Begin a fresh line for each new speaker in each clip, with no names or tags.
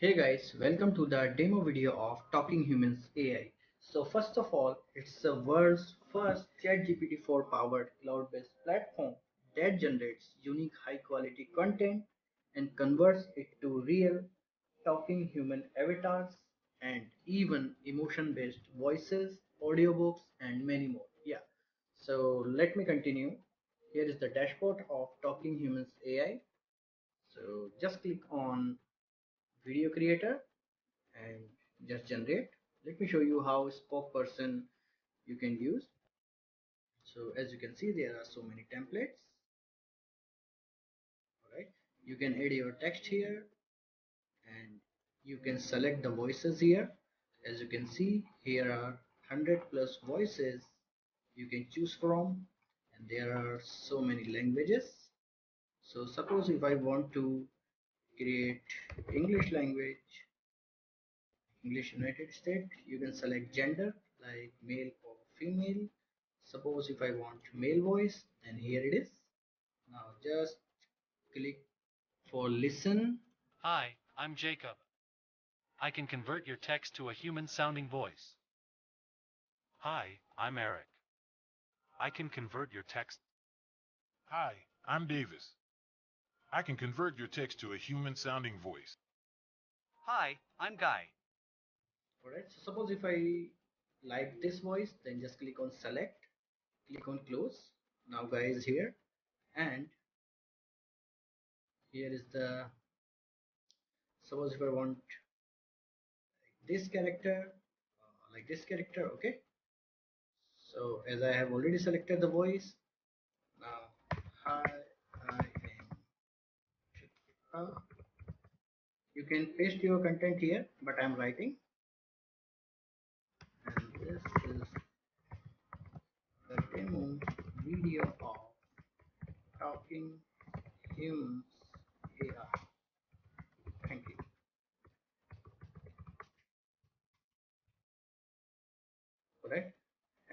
Hey guys, welcome to the demo video of Talking Humans AI. So first of all, it's the world's first ChatGPT-4 powered cloud-based platform that generates unique high-quality content and converts it to real talking human avatars and even emotion-based voices, audiobooks, and many more. Yeah. So let me continue. Here is the dashboard of Talking Humans AI. So just click on video creator and just generate. Let me show you how spokesperson you can use. So as you can see, there are so many templates. All right, you can add your text here and you can select the voices here. As you can see, here are 100 plus voices you can choose from, and there are so many languages. So suppose if I want to create English language, English United States, you can select gender like male or female. Suppose if I want male voice, then here it is. Now just click for listen.
Hi, I'm Jacob. I can convert your text to a human-sounding voice. Hi, I'm Eric. I can convert your text.
Hi, I'm Davis. I can convert your text to a human-sounding voice.
Hi, I'm Guy.
Alright, so suppose if I like this voice, then just click on select, click on close. Now guy is here, and here is the, suppose if I want this character, like this character, okay. So as I have already selected the voice, now hi, I am Shikha. You can paste your content here, but I'm writing, and this is the demo video of Talking Humans AI. Thank you. Correct.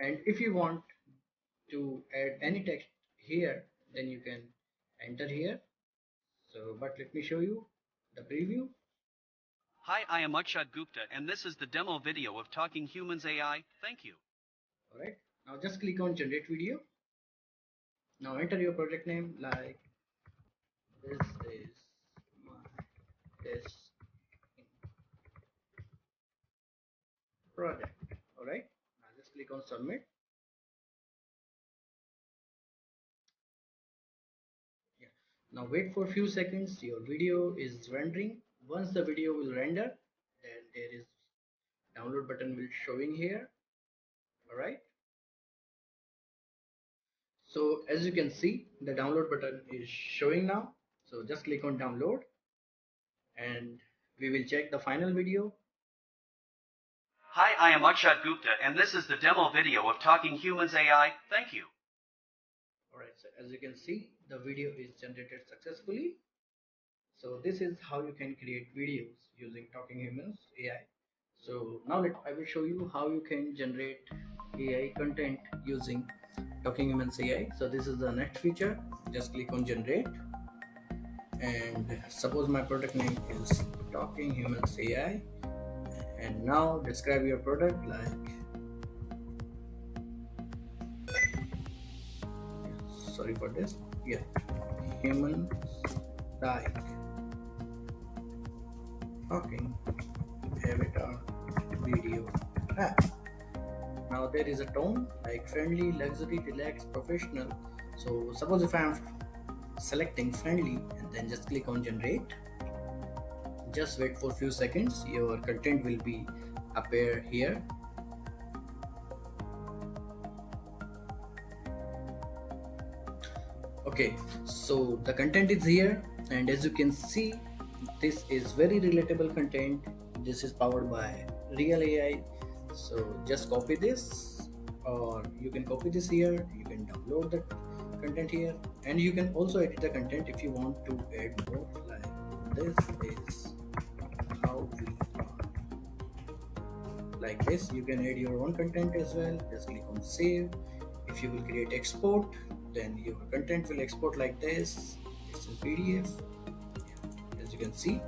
And if you want to add any text here, then you can enter here. So, but let me show you the preview.
Hi, I am Akshat Gupta, and this is the demo video of Talking Humans AI. Thank you.
All right. Now just click on generate video. Now enter your project name like this is my test project. All right. Now just click on submit. Yeah. Now wait for a few seconds. Your video is rendering. Once the video will render, then there is download button will showing here. All right. So as you can see, the download button is showing now. So just click on download, and we will check the final video.
Hi, I am Akshat Gupta, and this is the demo video of Talking Humans AI. Thank you.
Alright, so as you can see, the video is generated successfully. So this is how you can create videos using Talking Humans AI. So now I will show you how you can generate AI content using Talking Humans AI. So this is the next feature. Just click on generate, and suppose my product name is Talking Humans AI, and now describe your product like, sorry for this, yeah, human like talking avatar video app. Now there is a tone like friendly, luxury, relaxed, professional. So suppose if I am selecting friendly and then just click on generate, just wait for a few seconds, your content will be appear here. Okay, so the content is here, and as you can see, this is very relatable content. This is powered by real AI. So just copy this, or you can copy this here, you can download the content here, and you can also edit the content if you want to add more, like this is how we are, like this. You can add your own content as well. Just click on save. If you will create export, then your content will export like this. It's in PDF, as you can see.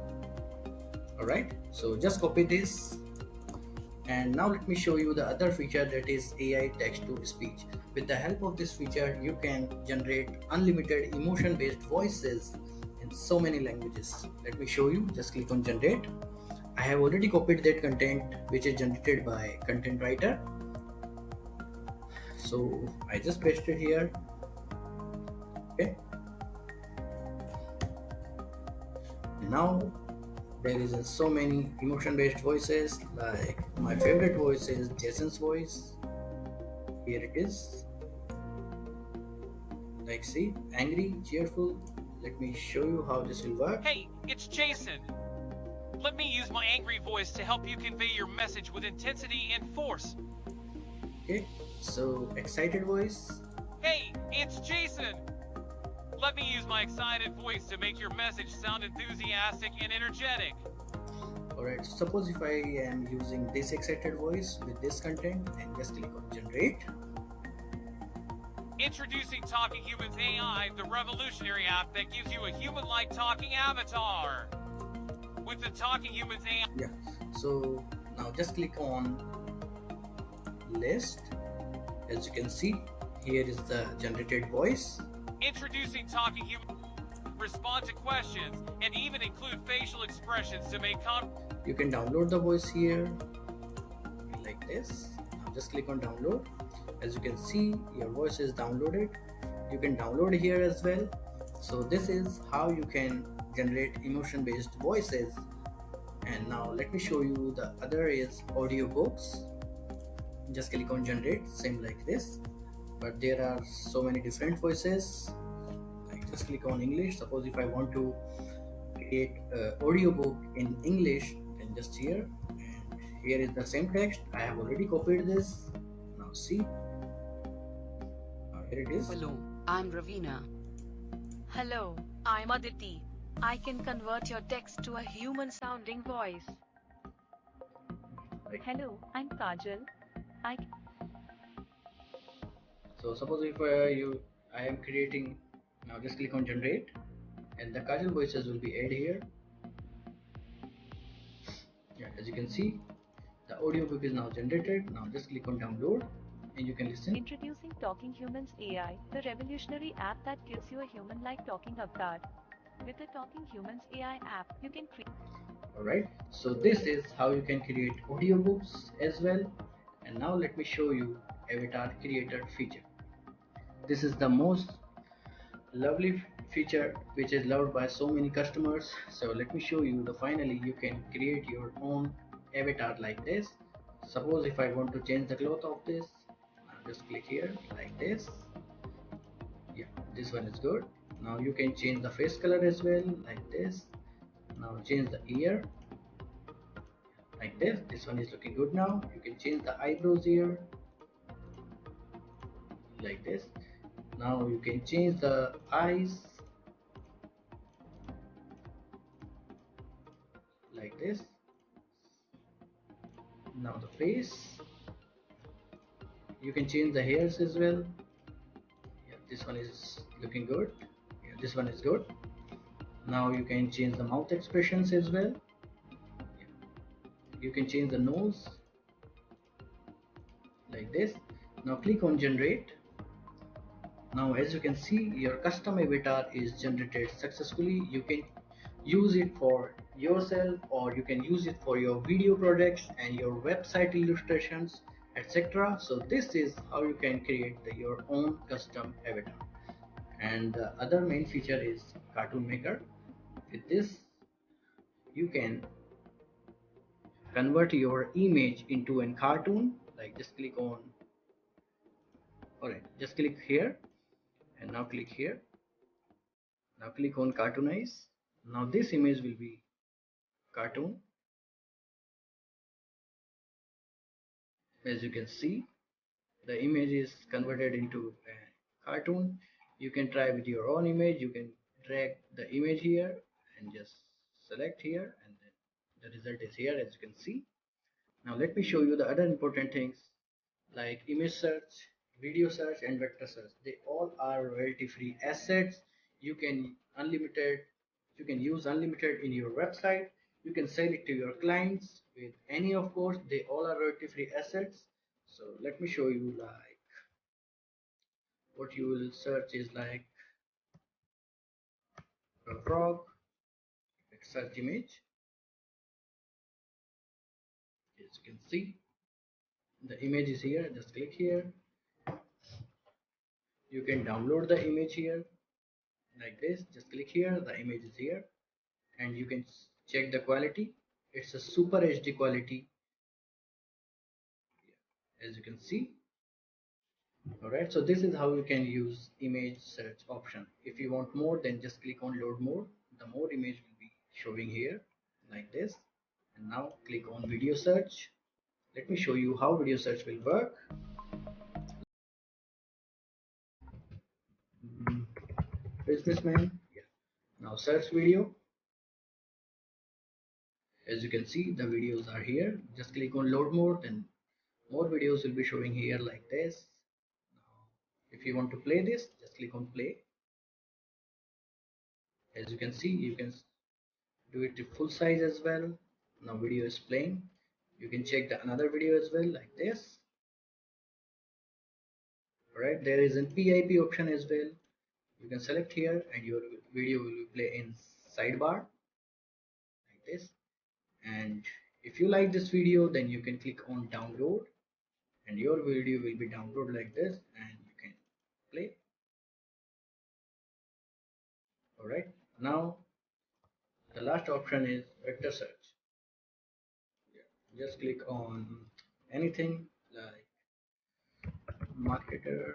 Alright, so just copy this. And now let me show you the other feature, that is AI text to speech. With the help of this feature, you can generate unlimited emotion based voices in so many languages. Let me show you. Just click on generate. I have already copied that content which is generated by content writer. So I just pasted here. Okay. Now there is so many emotion based voices, like my favorite voice is Jason's voice. Here it is. Like, see, angry, cheerful. Let me show you how this will work.
Hey, it's Jason. Let me use my angry voice to help you convey your message with intensity and force.
Okay, so excited voice.
Hey, it's Jason. Let me use my excited voice to make your message sound enthusiastic and energetic.
Alright, so suppose if I am using this excited voice with this content and just click on generate.
Introducing Talking Humans AI, the revolutionary app that gives you a human-like talking avatar. With the Talking Humans AI...
Yeah, so now just click on list. As you can see, here is the generated voice.
Introducing Talking Humans... Respond to questions and even include facial expressions to make
You can download the voice here like this. Now just click on download. As you can see, your voice is downloaded. You can download here as well. So this is how you can generate emotion based voices. And now let me show you the other is audiobooks. Just click on generate, same like this, but there are so many different voices. Like, just click on English. Suppose if I want to create an audiobook in English, then just here, and here is the same text. I have already copied this. Now see, here it is.
Hello, I'm Ravina.
Hello, I'm Aditi. I can convert your text to a human sounding voice.
Hello, I'm Kajal.
So suppose if I am creating, now just click on generate, and the Kajal voices will be added here. Yeah, as you can see, the audiobook is now generated. Now just click on download and you can listen.
Introducing Talking Humans AI, the revolutionary app that gives you a human-like talking avatar. With the Talking Humans AI app, you can create...
Alright, so this is how you can create audiobooks as well. And now let me show you avatar creator feature. This is the most lovely feature which is loved by so many customers. So let me show you, the finally you can create your own avatar like this. Suppose if I want to change the cloth of this, just click here like this. Yeah, this one is good. Now you can change the face color as well like this. Now change the ear like this one is looking good. Now you can change the eyebrows here like this. Now you can change the eyes like this. Now the face, you can change the hairs as well. Yeah, this one is looking good. Yeah, this one is good. Now you can change the mouth expressions as well. You can change the nose like this. Now click on generate. Now as you can see, your custom avatar is generated successfully. You can use it for yourself, or you can use it for your video projects and your website illustrations, etc. So this is how you can create your own custom avatar. And the other main feature is cartoon maker. With this you can convert your image into a cartoon. Like, just click on, alright, just click here and now click here. Now click on cartoonize. Now this image will be cartoon. As you can see, the image is converted into a cartoon. You can try with your own image. You can drag the image here and just select here, and then the result is here, as you can see. Now let me show you the other important things like image search, video search, and vector search. They all are royalty free assets. You can use unlimited in your website. You can sell it to your clients with any, of course, they all are royalty free assets. So let me show you, like, what you will search is like a frog, like search image. As you can see, the image is here. Just click here. You can download the image here like this. Just click here, the image is here, and you can check the quality. It's a super HD quality, as you can see. Alright, so this is how you can use image search option. If you want more, then just click on load more. The more image will be showing here like this. And now click on video search. Let me show you how video search will work. Mm, Businessman, yeah. Now search video. As you can see, the videos are here. Just click on load more, then more videos will be showing here like this. Now, if you want to play this, just click on play. As you can see, you can do it to full size as well. Now video is playing. You can check the another video as well like this. Alright, there is a PIP option as well. You can select here and your video will play in sidebar like this. And if you like this video, then you can click on download and your video will be downloaded like this and you can play. Alright, now the last option is vector search. Just click on anything like marketer.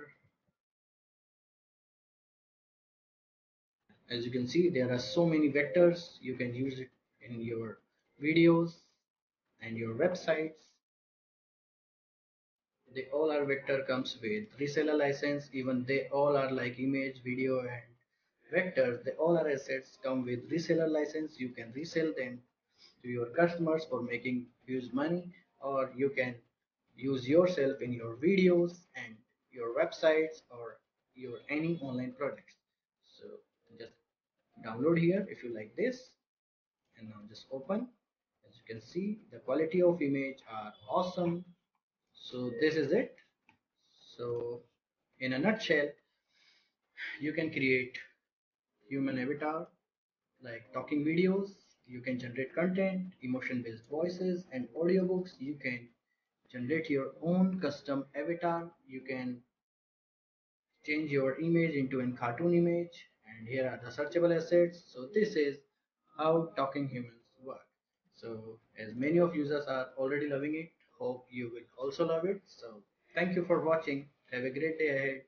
As you can see, there are so many vectors. You can use it in your videos and your websites. They all are vector, comes with reseller license. Even they all are like image, video and vectors. They all are assets, come with reseller license. You can resell them to your customers for making huge money, or you can use yourself in your videos and your websites or your any online products. So just download here if you like this, and now just open. As you can see, the quality of image are awesome. So this is it. So in a nutshell, you can create human avatar like talking videos. You can generate content, emotion based voices and audiobooks. You can generate your own custom avatar. You can change your image into a cartoon image, and here are the searchable assets. So this is how talking humans work. So as many of users are already loving it, hope you will also love it. So thank you for watching. Have a great day ahead.